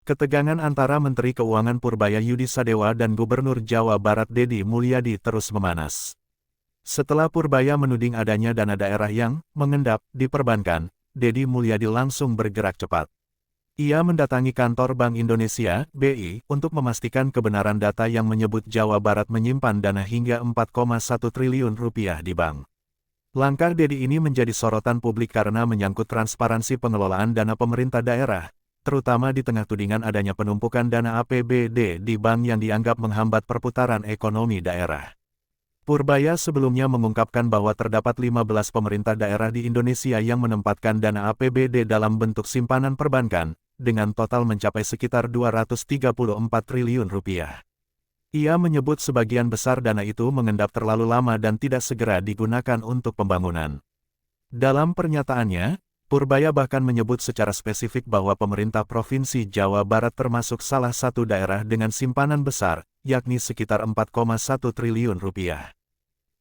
Ketegangan antara Menteri Keuangan Purbaya Yudi Sadewa dan Gubernur Jawa Barat Deddy Mulyadi terus memanas. Setelah Purbaya menuding adanya dana daerah yang mengendap di perbankan, Deddy Mulyadi langsung bergerak cepat. Ia mendatangi kantor Bank Indonesia (BI) untuk memastikan kebenaran data yang menyebut Jawa Barat menyimpan dana hingga 4,1 triliun rupiah di bank. Langkah Deddy ini menjadi sorotan publik karena menyangkut transparansi pengelolaan dana pemerintah daerah, terutama di tengah tudingan adanya penumpukan dana APBD di bank yang dianggap menghambat perputaran ekonomi daerah. Purbaya sebelumnya mengungkapkan bahwa terdapat 15 pemerintah daerah di Indonesia yang menempatkan dana APBD dalam bentuk simpanan perbankan, dengan total mencapai sekitar 234 triliun rupiah. Ia menyebut sebagian besar dana itu mengendap terlalu lama dan tidak segera digunakan untuk pembangunan. Dalam pernyataannya, Purbaya bahkan menyebut secara spesifik bahwa pemerintah Provinsi Jawa Barat termasuk salah satu daerah dengan simpanan besar, yakni sekitar 4,1 triliun rupiah.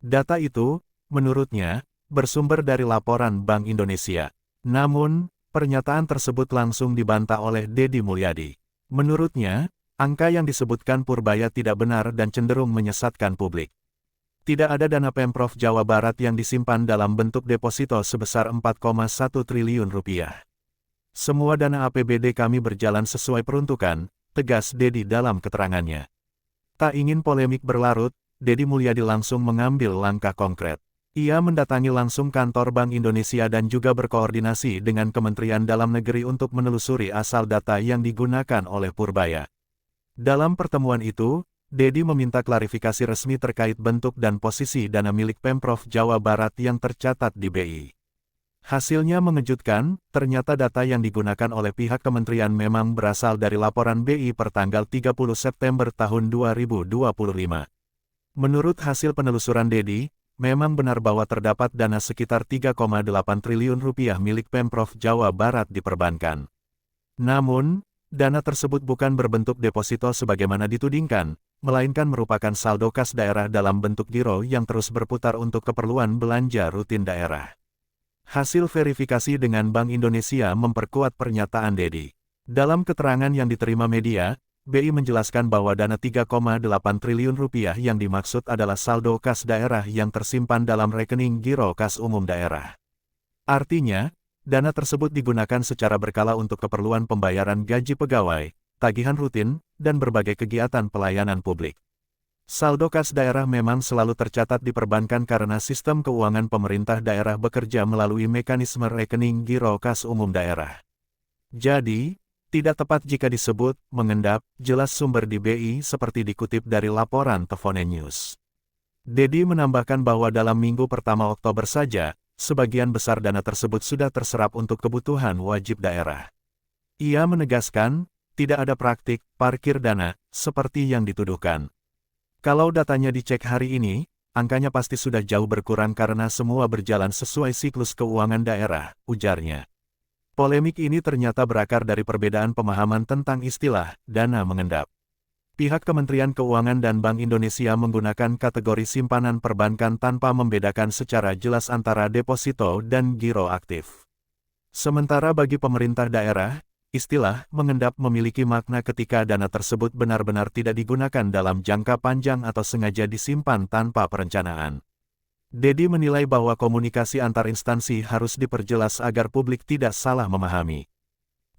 Data itu, menurutnya, bersumber dari laporan Bank Indonesia. Namun, pernyataan tersebut langsung dibantah oleh Deddy Mulyadi. Menurutnya, angka yang disebutkan Purbaya tidak benar dan cenderung menyesatkan publik. Tidak ada dana Pemprov Jawa Barat yang disimpan dalam bentuk deposito sebesar 4,1 triliun rupiah. Semua dana APBD kami berjalan sesuai peruntukan, tegas Deddy dalam keterangannya. Tak ingin polemik berlarut, Deddy Mulyadi langsung mengambil langkah konkret. Ia mendatangi langsung kantor Bank Indonesia dan juga berkoordinasi dengan Kementerian Dalam Negeri untuk menelusuri asal data yang digunakan oleh Purbaya. Dalam pertemuan itu, Deddy meminta klarifikasi resmi terkait bentuk dan posisi dana milik Pemprov Jawa Barat yang tercatat di BI. Hasilnya mengejutkan, ternyata data yang digunakan oleh pihak kementerian memang berasal dari laporan BI pertanggal 30 September tahun 2025. Menurut hasil penelusuran Deddy, memang benar bahwa terdapat dana sekitar 3,8 triliun rupiah milik Pemprov Jawa Barat di perbankan. Namun, dana tersebut bukan berbentuk deposito sebagaimana ditudingkan, melainkan merupakan saldo kas daerah dalam bentuk giro yang terus berputar untuk keperluan belanja rutin daerah. Hasil verifikasi dengan Bank Indonesia memperkuat pernyataan Deddy. Dalam keterangan yang diterima media, BI menjelaskan bahwa dana 3,8 triliun rupiah yang dimaksud adalah saldo kas daerah yang tersimpan dalam rekening giro kas umum daerah. Artinya, dana tersebut digunakan secara berkala untuk keperluan pembayaran gaji pegawai, tagihan rutin, dan berbagai kegiatan pelayanan publik. Saldo kas daerah memang selalu tercatat di perbankan karena sistem keuangan pemerintah daerah bekerja melalui mekanisme rekening giro kas umum daerah. Jadi, tidak tepat jika disebut mengendap, jelas sumber di BI seperti dikutip dari laporan Tefone News. Deddy menambahkan bahwa dalam minggu pertama Oktober saja, sebagian besar dana tersebut sudah terserap untuk kebutuhan wajib daerah. Ia menegaskan, tidak ada praktik parkir dana, seperti yang dituduhkan. Kalau datanya dicek hari ini, angkanya pasti sudah jauh berkurang karena semua berjalan sesuai siklus keuangan daerah, ujarnya. Polemik ini ternyata berakar dari perbedaan pemahaman tentang istilah dana mengendap. Pihak Kementerian Keuangan dan Bank Indonesia menggunakan kategori simpanan perbankan tanpa membedakan secara jelas antara deposito dan giro aktif. Sementara bagi pemerintah daerah, istilah mengendap memiliki makna ketika dana tersebut benar-benar tidak digunakan dalam jangka panjang atau sengaja disimpan tanpa perencanaan. Deddy menilai bahwa komunikasi antar instansi harus diperjelas agar publik tidak salah memahami.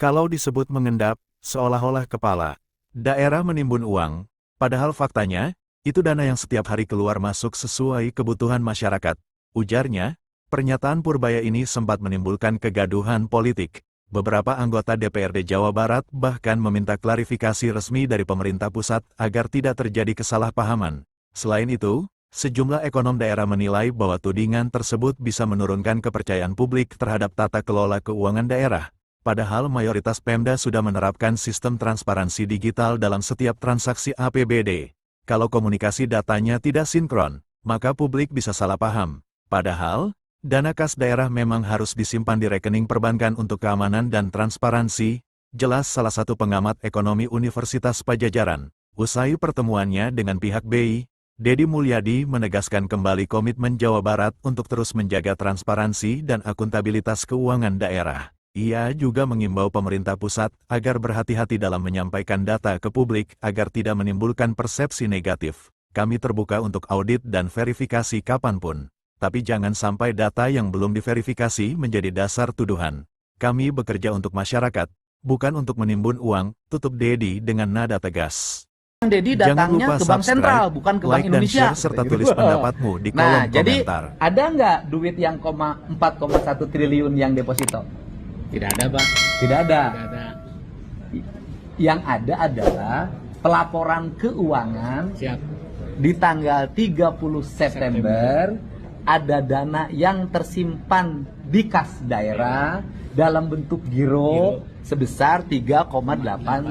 Kalau disebut mengendap, seolah-olah kepala daerah menimbun uang, padahal faktanya, itu dana yang setiap hari keluar masuk sesuai kebutuhan masyarakat, ujarnya. Pernyataan Purbaya ini sempat menimbulkan kegaduhan politik. Beberapa anggota DPRD Jawa Barat bahkan meminta klarifikasi resmi dari pemerintah pusat agar tidak terjadi kesalahpahaman. Selain itu, sejumlah ekonom daerah menilai bahwa tudingan tersebut bisa menurunkan kepercayaan publik terhadap tata kelola keuangan daerah. Padahal mayoritas Pemda sudah menerapkan sistem transparansi digital dalam setiap transaksi APBD. Kalau komunikasi datanya tidak sinkron, maka publik bisa salah paham. Padahal, dana kas daerah memang harus disimpan di rekening perbankan untuk keamanan dan transparansi, jelas salah satu pengamat ekonomi Universitas Padjadjaran. Usai pertemuannya dengan pihak BI, Deddy Mulyadi menegaskan kembali komitmen Jawa Barat untuk terus menjaga transparansi dan akuntabilitas keuangan daerah. Ia juga mengimbau pemerintah pusat agar berhati-hati dalam menyampaikan data ke publik agar tidak menimbulkan persepsi negatif. Kami terbuka untuk audit dan verifikasi kapanpun. Tapi jangan sampai data yang belum diverifikasi menjadi dasar tuduhan. Kami bekerja untuk masyarakat, bukan untuk menimbun uang, tutup Dedi dengan nada tegas. Dedi Jangan datangnya lupa ke Bank Sentral, bukan ke Bank like Indonesia. dan share serta tulis pendapatmu di kolom Nah, jadi komentar. ada nggak duit yang 4,1 triliun yang deposito? Tidak ada, Bang. Tidak ada. Tidak ada. Yang ada adalah pelaporan keuangan Siap. di tanggal 30 September ada dana yang tersimpan di kas daerah dalam bentuk giro sebesar 3,8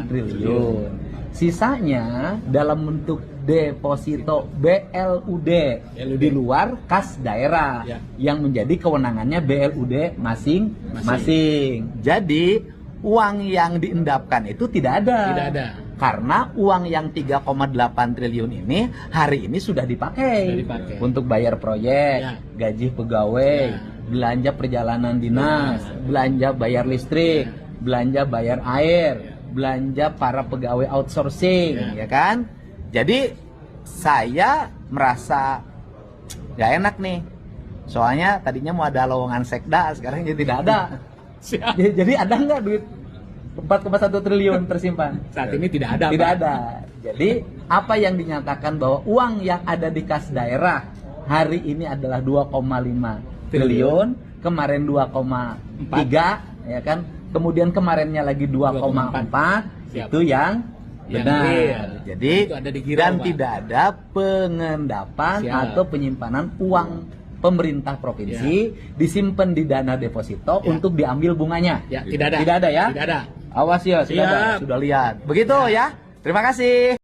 triliun. Sisanya dalam bentuk deposito BLUD di luar kas daerah Ya. yang menjadi kewenangannya BLUD masing-masing. Jadi uang yang diendapkan itu tidak ada. Tidak ada. Karena uang yang 3,8 triliun ini hari ini sudah dipakai, Sudah dipakai. untuk bayar proyek, Ya. gaji pegawai, Ya. belanja perjalanan dinas, belanja bayar listrik, belanja bayar air, belanja para pegawai outsourcing, ya kan? Jadi saya merasa nggak enak nih. Soalnya tadinya mau ada lowongan sekda, sekarang jadi tidak ada. Jadi ada nggak duit 4,1 triliun tersimpan? Saat ini tidak ada, Tidak Pak. ada. Jadi apa yang dinyatakan bahwa uang yang ada di kas daerah hari ini adalah 2,5 triliun, kemarin 2,3, ya kan? Kemudian kemarinnya lagi 2,4, Siap. itu yang Yang benar. real. Jadi Itu ada di giro, dan Pak. tidak ada pengendapan Siap. atau penyimpanan uang pemerintah provinsi disimpan di dana deposito Ya. untuk diambil bunganya. Ya, tidak ada. Tidak ada ya? Tidak ada. Awas ya, sudah ada, Siap. sudah lihat. Begitu ya. Terima kasih.